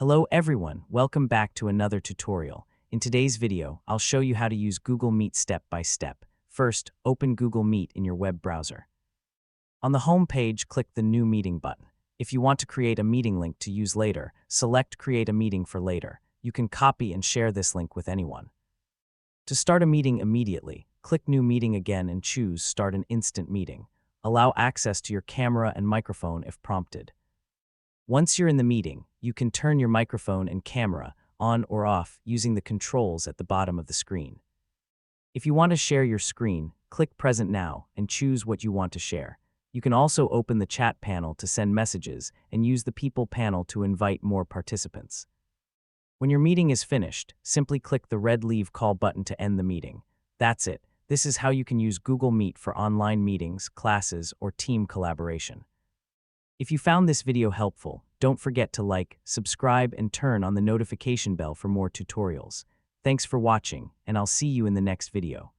Hello everyone, welcome back to another tutorial. In today's video, I'll show you how to use Google Meet step by step. First, open Google Meet in your web browser. On the home page, click the New Meeting button. If you want to create a meeting link to use later, select Create a Meeting for Later. You can copy and share this link with anyone. To start a meeting immediately, click New Meeting again and choose Start an Instant Meeting. Allow access to your camera and microphone if prompted. Once you're in the meeting, you can turn your microphone and camera on or off using the controls at the bottom of the screen. If you want to share your screen, click Present Now and choose what you want to share. You can also open the chat panel to send messages and use the People panel to invite more participants. When your meeting is finished, simply click the red Leave Call button to end the meeting. That's it. This is how you can use Google Meet for online meetings, classes, or team collaboration. If you found this video helpful, don't forget to like, subscribe, and turn on the notification bell for more tutorials. Thanks for watching, and I'll see you in the next video.